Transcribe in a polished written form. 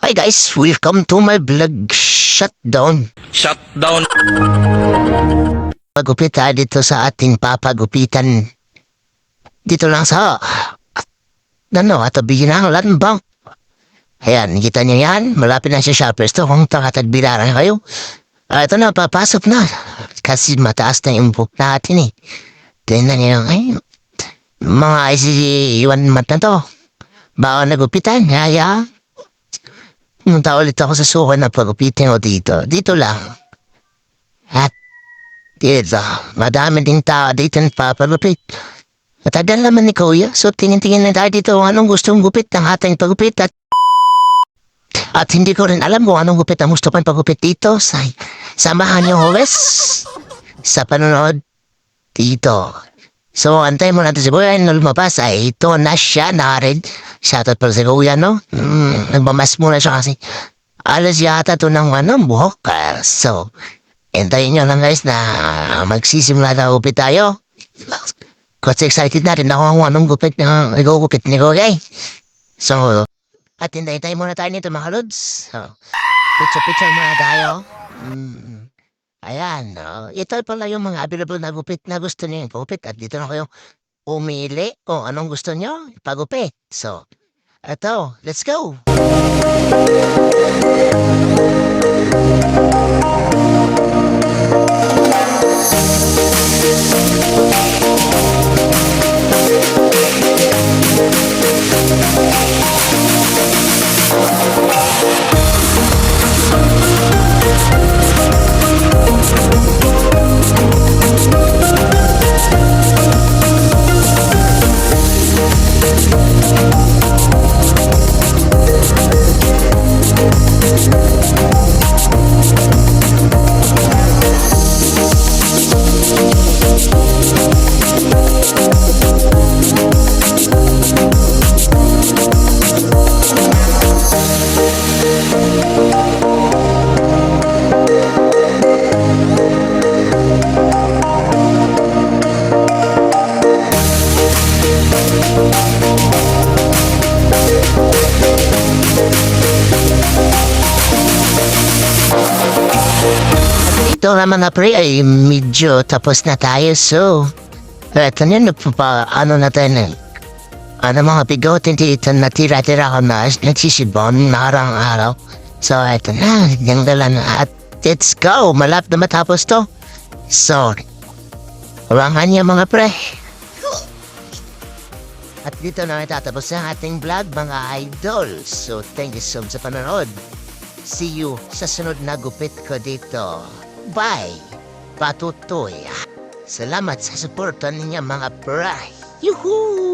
Hi guys, welcome to my vlog shutdown. Shutdown. Pagupit tayo dito sa ating papagupitan. Dito lang sa atabihin ng Land Bank. Ayan, kita niyo yan. Malapit na siya shoppers to. Kung takatagbilaran kayo. Ito na, papasok na. Kasi mataas na yung book natin eh. Tingnan niyo ay mga IC1 mat na to. Baka nagupitan, kaya punta ulit ako sa suka na pagupitin ko dito. Dito lang. At dito, madami ding tao dito na papagupit. Matagal naman ni Kuya, so tingin-tingin na tayo dito kung anong gustong gupit ng ating pagupit at hindi ko rin alam kung anong gupit ang gusto pang pagupit dito. Samahan niyo Huwes sa panonood dito. So, antay mo natin si Kuya na lumabas ay ito na siya na rin. Shoutout pala si Kuya, no? Nagmamas muna siya kasi alas yata ito ng buhok. So, entayin nyo lang guys na magsisimula na gupit tayo. Kasi excited natin ako kung anong gupit na igugupit ni Kuya. So, at hintayin muna tayo nito mga lods. So, picture muna tayo. Ayan, ito pala yung mga available na gupit na gusto niyo ipagupit at dito na kayo umili kung anong gusto niyo ipagupit. So, eto, let's go! Ito naman na pre ay medyo tapos na tayo. So, eto na natin mga bigotin dito na tira-tira ko na nagsisibon narang araw. So, eto na, yung dala na at let's go, malap na matapos to. So, harangan niya mga pre. At dito na natatapos ang ating vlog mga idol. So, thank you so much sa panonood. See you sa sunod na gupit ko dito. Bye! Patutoy. Salamat sa suporta ninyo mga pre. Yuhuu!